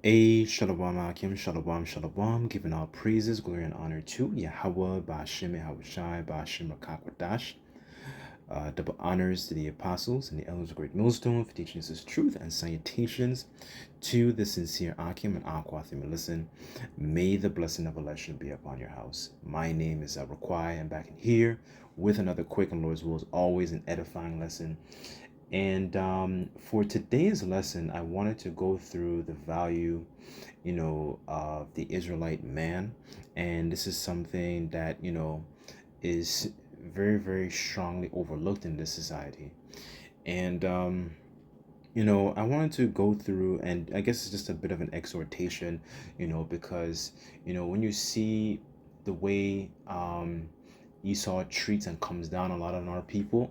Shalom Akim, Shalom, Shalom, giving all praises, glory, and honor to Yahweh, Ba'ashem, Yahushai, Ba'ashem, Rakakwadash. Double honors to the apostles and the elders of Great Millstone for teaching us his truth, and salutations to the sincere Akim and Akwathim. Listen, may the blessing of election be upon your house. My name is Raquai. I'm back in here with another quick and Lord's will is always an edifying lesson. And for today's lesson, I wanted to go through the value, of the Israelite man. And this is something that, is very, very strongly overlooked in this society. And, I wanted to go through, and I guess it's just a bit of an exhortation, because, when you see the way Esau treats and comes down a lot on our people,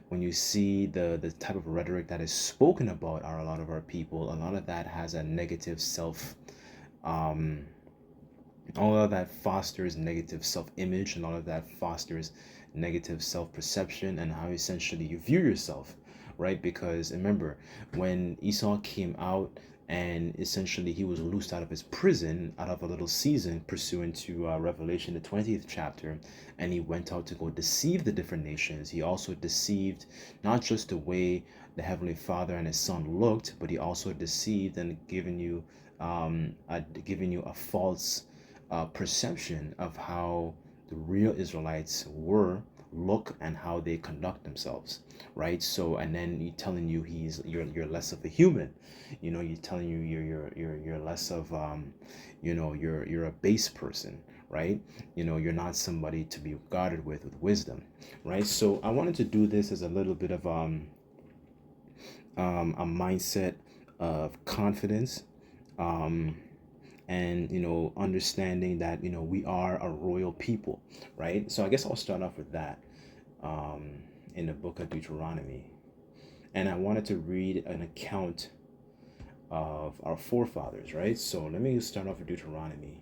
when you see the type of rhetoric that is spoken about a lot of our people, a lot of that has a negative self, um, all of that fosters negative self-image, and all of that fosters negative self-perception and how essentially you view yourself, right? Because remember, when Esau came out and essentially he was loosed out of his prison, out of a little season, pursuant to Revelation, the 20th chapter, and he went out to go deceive the different nations. He also deceived not just the way the Heavenly Father and his Son looked, but he also deceived and given you a false perception of how the real Israelites look and how they conduct themselves, right? So, and then he telling you you're less of a human, you're telling you you're less of you're a base person, right? You're not somebody to be regarded with wisdom, right? So I wanted to do this as a little bit of a mindset of confidence, um and understanding that we are a royal people, right? So I guess I'll start off with that, um in the book of Deuteronomy, and I wanted to read an account of our forefathers, right? So let me start off with Deuteronomy.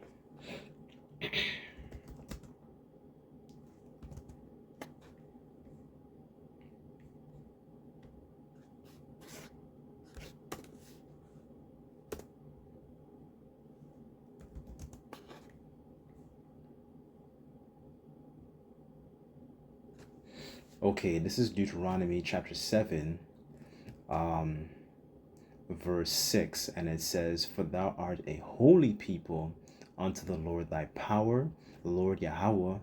Okay, this is Deuteronomy chapter 7, um verse 6, and it says, "For thou art a holy people unto the Lord thy power, the Lord Yahweh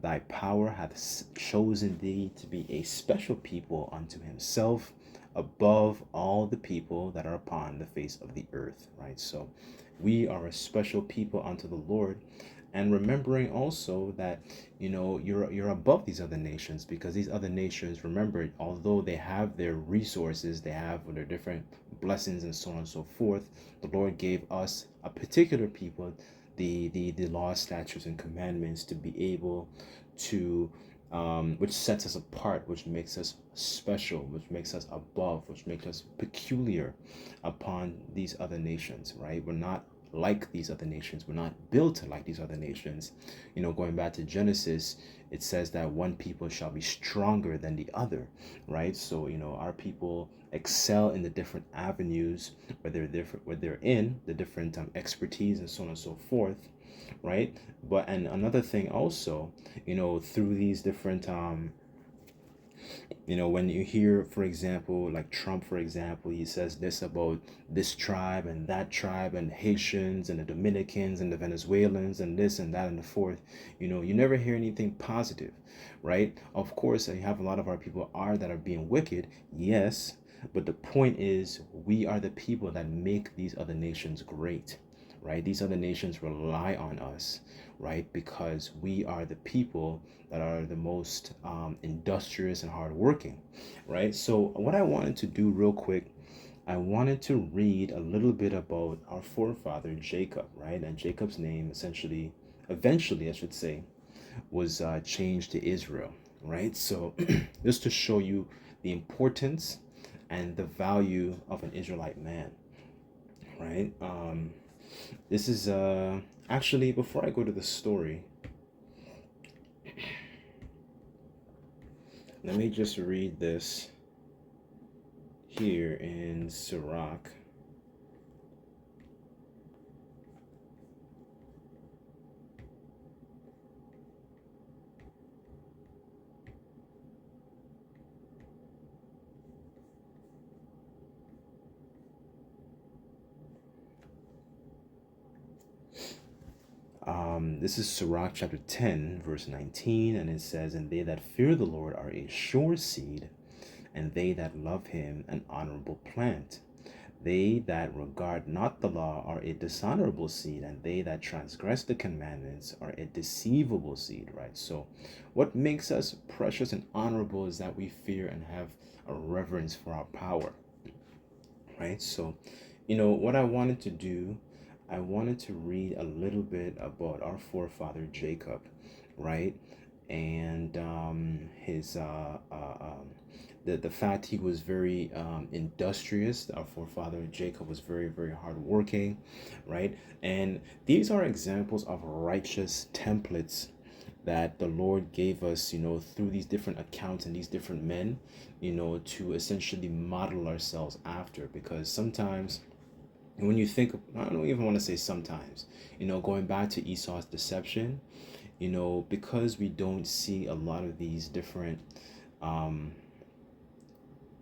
thy power hath chosen thee to be a special people unto himself above all the people that are upon the face of the earth," right? So we are a special people unto the Lord, and remembering also that you're above these other nations, because these other nations, remember, although they have their resources, they have their different blessings and so on and so forth, the Lord gave us a particular people the law, statutes, and commandments to be able to which sets us apart, which makes us special, which makes us above, which makes us peculiar upon these other nations, right? We're not like these other nations. We're not built like these other nations. Going back to Genesis, it says that one people shall be stronger than the other, right? So, our people excel in the different avenues where they're in the different expertise and so on and so forth, right? But and another thing also, through these different when you hear, for example, like Trump, for example, he says this about this tribe and that tribe and Haitians and the Dominicans and the Venezuelans and this and that and the fourth, you never hear anything positive, right? Of course, you have a lot of our people that are being wicked, yes, but the point is we are the people that make these other nations great, right? These other nations rely on us, right? Because we are the people that are the most industrious and hardworking, right? So, what I wanted to do real quick, I wanted to read a little bit about our forefather Jacob, right? And Jacob's name eventually, I should say, was changed to Israel, right? So, just to show you the importance and the value of an Israelite man, right? This is actually, before I go to the story, let me just read this here in Sirach. This is Sirach chapter 10, verse 19, and it says, "And they that fear the Lord are a sure seed, and they that love him an honorable plant. They that regard not the law are a dishonorable seed, and they that transgress the commandments are a deceivable seed," right? So, what makes us precious and honorable is that we fear and have a reverence for our power, right? So, what I wanted to do, I wanted to read a little bit about our forefather Jacob, right? And his the fact he was very industrious. Our forefather Jacob was very, very hardworking, right? And these are examples of righteous templates that the Lord gave us, through these different accounts and these different men, to essentially model ourselves after. Because sometimes when you think, I don't even want to say sometimes, going back to Esau's deception, because we don't see a lot of these different um,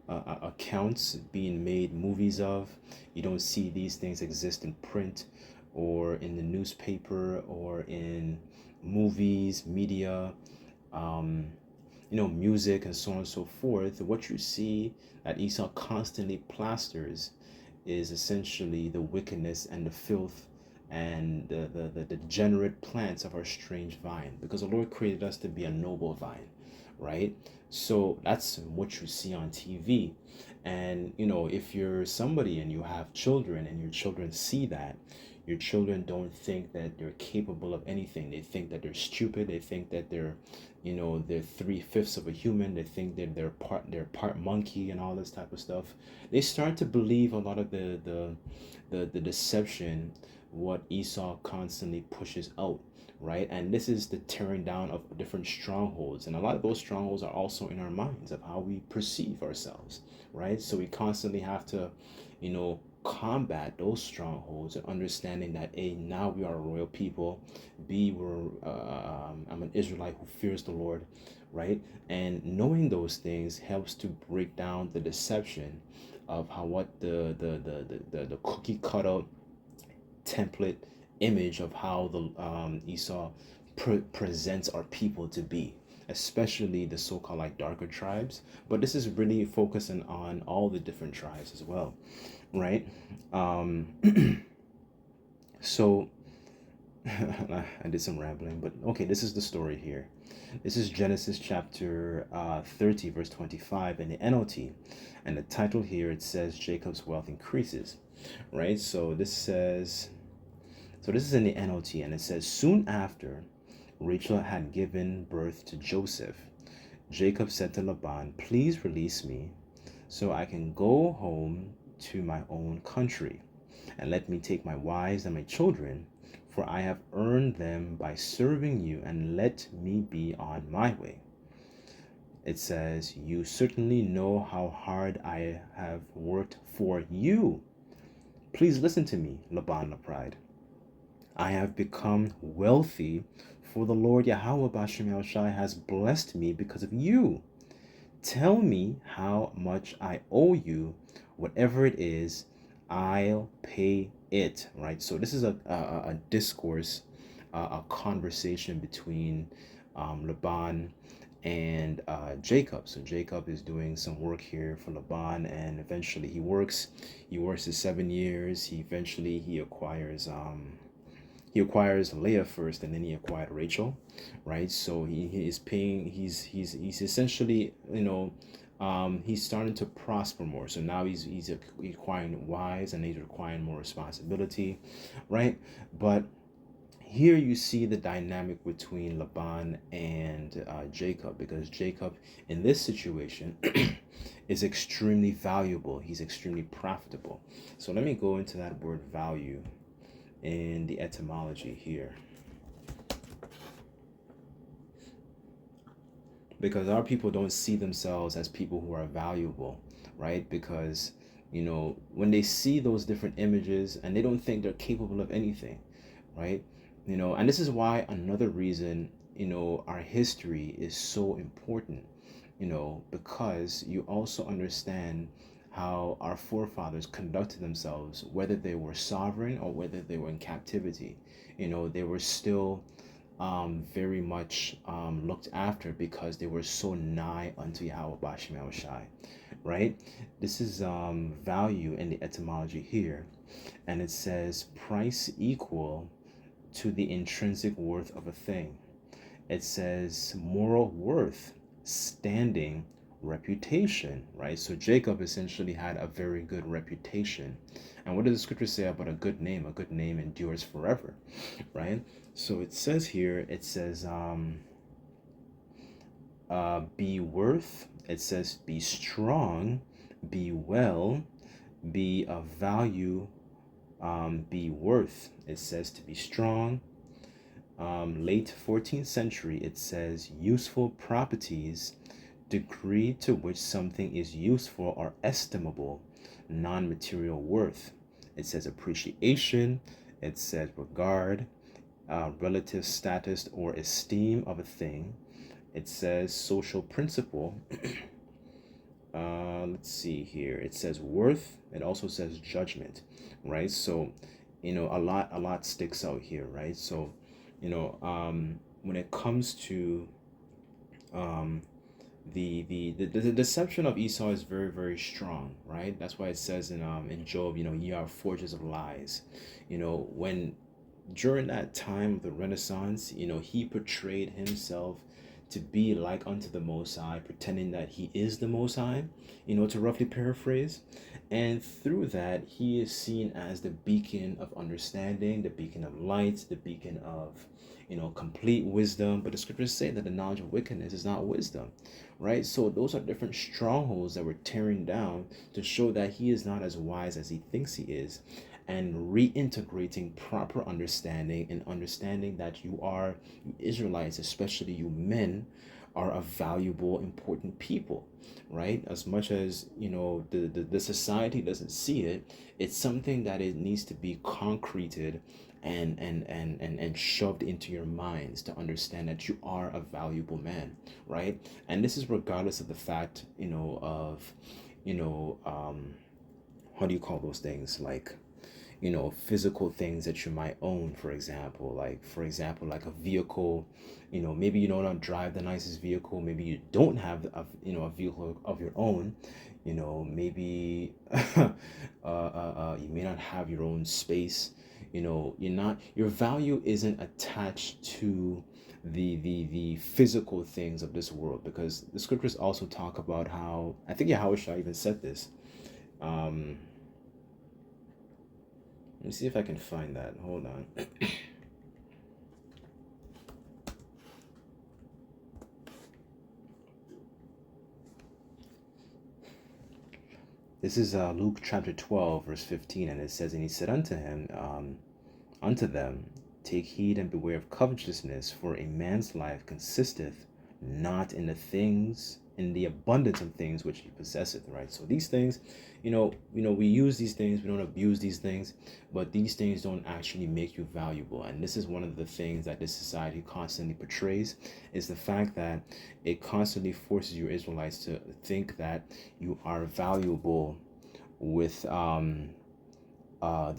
accounts being made movies of, you don't see these things exist in print or in the newspaper or in movies, media, music, and so on and so forth. What you see that Esau constantly plasters is essentially the wickedness and the filth and the degenerate plants of our strange vine, because the Lord created us to be a noble vine, right? So that's what you see on TV. And if you're somebody and you have children and your children see that, your children don't think that they're capable of anything. They think that they're stupid. They think that they're 3/5 of a human. They think that they're part monkey and all this type of stuff. They start to believe a lot of the deception what Esau constantly pushes out, right? And this is the tearing down of different strongholds, and a lot of those strongholds are also in our minds of how we perceive ourselves, right? So we constantly have to, combat those strongholds, and understanding that A, now we are a royal people, B, I'm an Israelite who fears the Lord, right? And knowing those things helps to break down the deception of how what the cookie cutout template image of how the Esau presents our people to be, especially the so-called like darker tribes. But this is really focusing on all the different tribes as well, right? So I did some rambling, but okay, this is the story here. This is Genesis chapter 30, verse 25 in the NLT. And the title here, it says Jacob's wealth increases, right? So this is in the NLT, and it says, "Soon after Rachel had given birth to Joseph, Jacob said to Laban, 'Please release me so I can go home to my own country, and let me take my wives and my children, for I have earned them by serving you, and let me be on my way.' It says, 'You certainly know how hard I have worked for you. Please listen to me,' Laban replied. 'I have become wealthy, for the Lord Yahweh Bashem Yahushai has blessed me because of you. Tell me how much I owe you. Whatever it is, I'll pay it,'" right? So this is a discourse, a conversation between Laban and Jacob. So Jacob is doing some work here for Laban, and eventually he works his 7 years. He acquires Leah first, and then he acquired Rachel, right? So he is paying. He's essentially, he's starting to prosper more. So now he's acquiring wives, and he's acquiring more responsibility, right? But here you see the dynamic between Laban and Jacob, because Jacob in this situation is extremely valuable. He's extremely profitable. So let me go into that word value in the etymology here, because our people don't see themselves as people who are valuable, right? Because when they see those different images, and they don't think they're capable of anything, right? And this is why another reason our history is so important, because you also understand how our forefathers conducted themselves, whether they were sovereign or whether they were in captivity. They were still very much looked after because they were so nigh unto Yahweh Bashim Yahushai, right? This is value in the etymology here, and it says price equal to the intrinsic worth of a thing. It says moral worth, standing, reputation, right? So Jacob essentially had a very good reputation. And what does the scripture say about a good name? A good name endures forever, right? So it says here, it says be worth, it says be strong, be well, be of value, be worth. It says to be strong. Late 14th century, it says useful properties, degree to which something is useful or estimable, non-material worth. It says appreciation. It says regard, relative status or esteem of a thing. It says social principle. Let's see here. It says worth. It also says judgment, right? So, a lot sticks out here, right? So, when it comes to the deception of Esau is very, very strong, right? That's why it says in Job, ye are forgers of lies. When during that time of the Renaissance, he portrayed himself to be like unto the Most High, pretending that he is the Most High, to roughly paraphrase. And through that, he is seen as the beacon of understanding, the beacon of light, the beacon of, complete wisdom. But the scriptures say that the knowledge of wickedness is not wisdom, right? So those are different strongholds that we're tearing down to show that he is not as wise as he thinks he is, and reintegrating proper understanding and understanding that you Israelites, especially you men, are a valuable, important people, right? As much as the society doesn't see it, it's something that it needs to be concreted and shoved into your minds to understand that you are a valuable man, right? And this is regardless of the fact of how do you call those things, like physical things that you might own, for example, like a vehicle. Maybe you don't drive the nicest vehicle, maybe you don't have a vehicle of your own. Maybe you may not have your own space. Your value isn't attached to the physical things of this world, because the scriptures also talk about how, I think Yahushua even said this. Let me see if I can find that. Hold on. This is Luke chapter 12, verse 15, and it says, and he said unto them, take heed and beware of covetousness, for a man's life consisteth not in the abundance of things which he possesseth, right? So these things, we use these things, we don't abuse these things, but these things don't actually make you valuable. And this is one of the things that this society constantly portrays, is the fact that it constantly forces you Israelites to think that you are valuable with the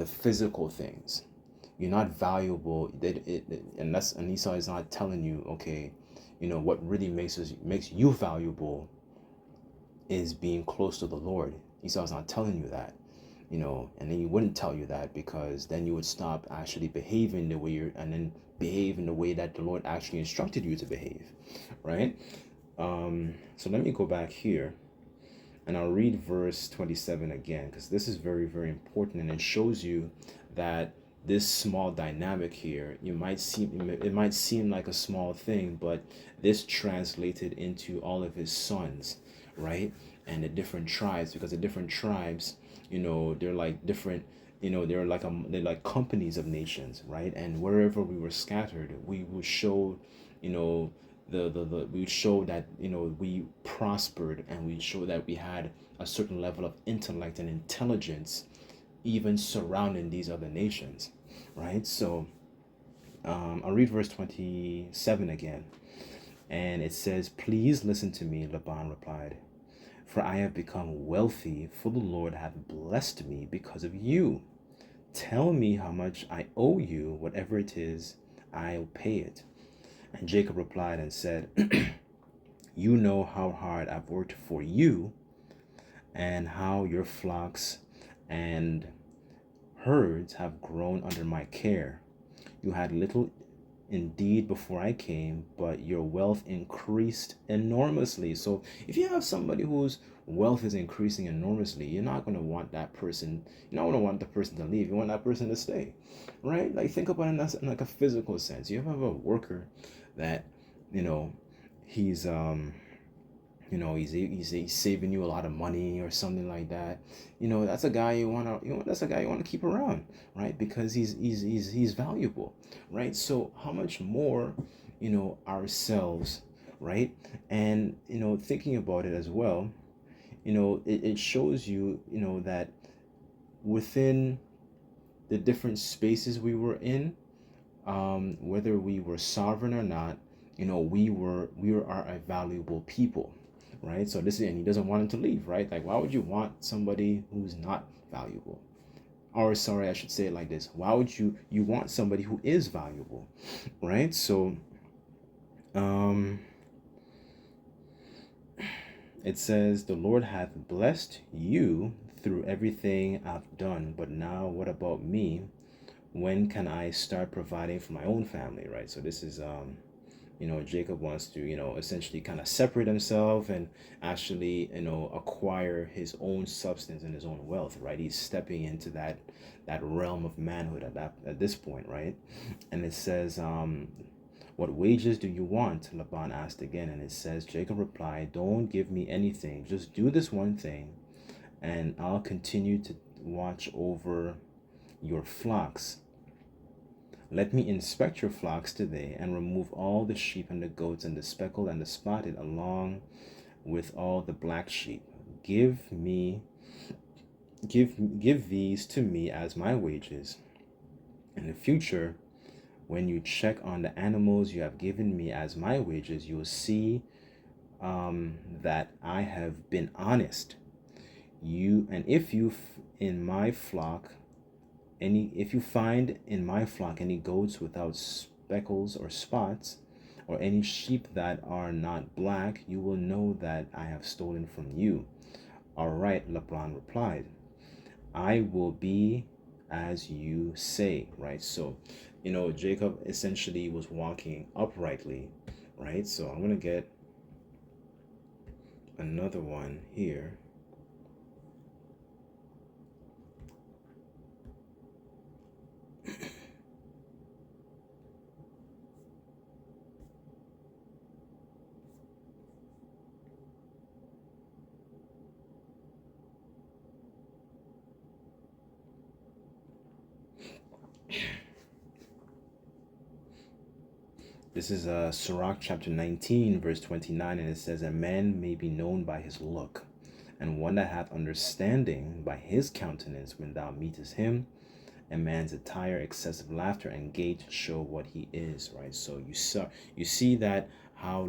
physical things. You're not valuable. And Esau is not telling you, okay, what really makes you valuable is being close to the Lord. Esau's not telling you that, and then he wouldn't tell you that, because then you would stop actually behaving the way and then behave in the way that the Lord actually instructed you to behave, right? So let me go back here and I'll read verse 27 again, because this is very, very important, and it shows you that this small dynamic here, it might seem like a small thing, but this translated into all of his sons, right? And the different tribes, because the different tribes, they're like different, they're like companies of nations, right? And wherever we were scattered, we will show, we show that we prospered, and we show that we had a certain level of intellect and intelligence even surrounding these other nations, right? So I'll read verse 27 again, and it says, please listen to me, Laban replied, for I have become wealthy, for the Lord hath blessed me because of you. Tell me how much I owe you, whatever it is, I'll pay it. And Jacob replied and said, You know how hard I've worked for you, and how your flocks and herds have grown under my care. You had little indeed before I came, but your wealth increased enormously. So if you have somebody whose wealth is increasing enormously, you're not going to want that person, you're not going to want the person to leave. You want that person to stay, right? Like think about it in like a physical sense. You have a worker that, you know, he's he's saving you a lot of money or something like that. That's a guy that's a guy you want to keep around, right? Because he's valuable, right? So how much more, ourselves, right? And thinking about it as well, it shows you, that within the different spaces we were in, whether we were sovereign or not, we are a valuable people, right? So and he doesn't want him to leave, right? Like, why would you want somebody who's not valuable? Or sorry, I should say it like this: why would you want somebody who is valuable, right? So, it says, "The Lord hath blessed you through everything I've done, but now what about me? When can I start providing for my own family?" Right? So this is Jacob wants to, essentially kind of separate himself and actually, acquire his own substance and his own wealth, right? He's stepping into that realm of manhood at this point, right? And it says, what wages do you want? Laban asked again, and it says, Jacob replied, don't give me anything. Just do this one thing, and I'll continue to watch over your flocks. Let me inspect your flocks today and remove all the sheep and the goats and the speckled and the spotted along with all the black sheep. Give these to me as my wages. In the future, when you check on the animals you have given me as my wages, you will see that I have been honest. If you in my flock if you find in my flock any goats without speckles or spots, or any sheep that are not black, you will know that I have stolen from you. All right, Laban replied, I will be as you say, right? So, Jacob essentially was walking uprightly, right? So I'm going to get another one here. This is Sirach chapter 19, verse 29, and it says, a man may be known by his look, and one that hath understanding by his countenance when thou meetest him. A man's attire, excessive laughter, and gait show what he is, right? So you see that how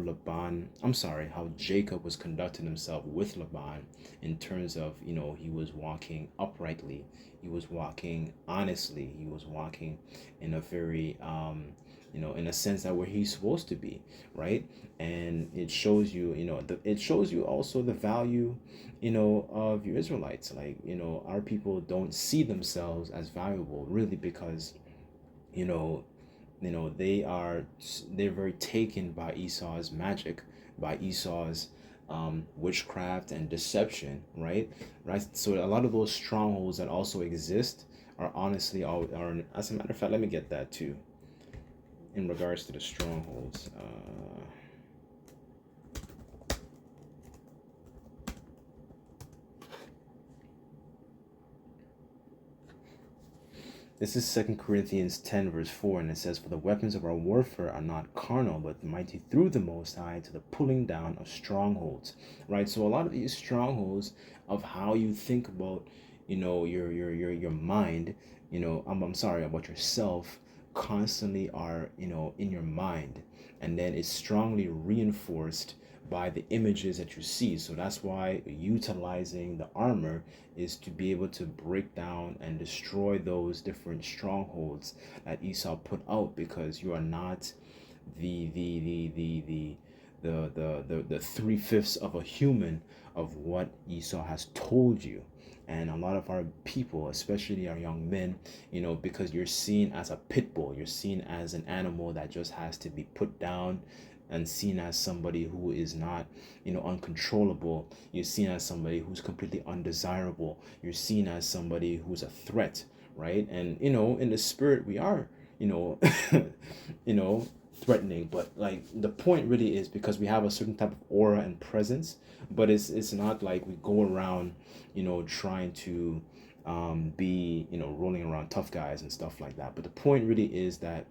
Jacob was conducting himself with Laban in terms of, he was walking uprightly, he was walking honestly, he was walking in a very in a sense that where he's supposed to be, right? And it shows you, it shows you also the value, of your Israelites. Like, our people don't see themselves as valuable, really, because, they're very taken by Esau's magic, by Esau's witchcraft and deception, right? So a lot of those strongholds that also exist are honestly are as a matter of fact, let me get that too. In regards to the strongholds, this is 2 Corinthians 10, verse 4, and it says, for the weapons of our warfare are not carnal, but mighty through the Most High to the pulling down of strongholds, right? So a lot of these strongholds of how you think about, your mind, I'm sorry, about yourself, constantly are, in your mind, and then it's strongly reinforced by the images that you see. So that's why utilizing the armor is to be able to break down and destroy those different strongholds that Esau put out, because you are not the 3/5 of a human of what Esau has told you. And a lot of our people, especially our young men, because you're seen as a pit bull, you're seen as an animal that just has to be put down, and seen as somebody who is not, uncontrollable. You're seen as somebody who's completely undesirable. You're seen as somebody who's a threat, right? And in the spirit, we are, you know, you know, threatening. But like the point really is because we have a certain type of aura and presence, but it's not like we go around, trying to be, rolling around tough guys and stuff like that. But the point really is that,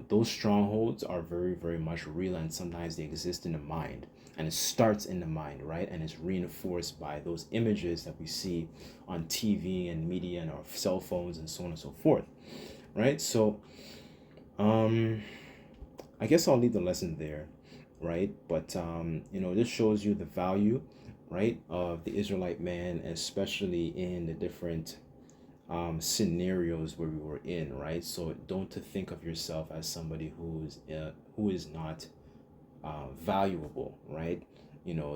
those strongholds are very, very much real, and sometimes they exist in the mind, and it starts in the mind, right? And it's reinforced by those images that we see on TV and media and our cell phones and so on and so forth, right? So I guess I'll leave the lesson there, right? But this shows you the value, right, of the Israelite man, especially in the different scenarios where we were in, right? So don't to think of yourself as somebody who is not valuable, right?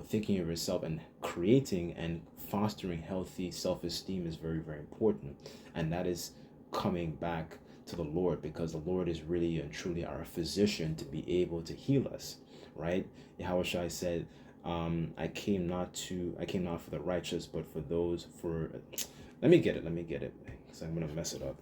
Thinking of yourself and creating and fostering healthy self-esteem is very, very important, and that is coming back to the Lord, because the Lord is really and truly our physician to be able to heal us, right? Yahushua said, I came not for the righteous, but for those for let me get it, because I'm gonna mess it up.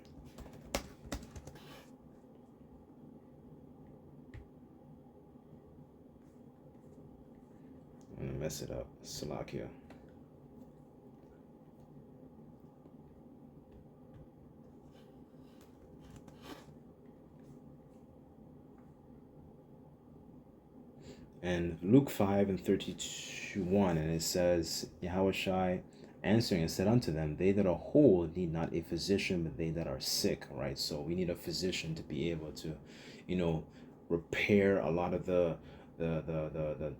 Salakia. And Luke 5:31, and it says, Yahushua answering and said unto them, they that are whole need not a physician, but they that are sick, right? So we need a physician to be able to, repair a lot of the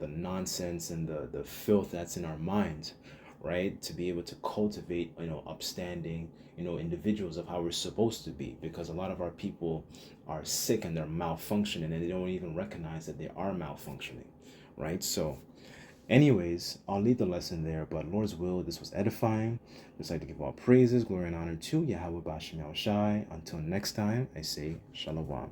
nonsense and the filth that's in our minds, right? To be able to cultivate, upstanding, individuals of how we're supposed to be, because a lot of our people are sick and they're malfunctioning, and they don't even recognize that they are malfunctioning, right? So anyways, I'll leave the lesson there, but Lord's will, this was edifying. Just like to give all praises, glory, and honor to Yahweh Bashim Shai. Until next time, I say Shalom.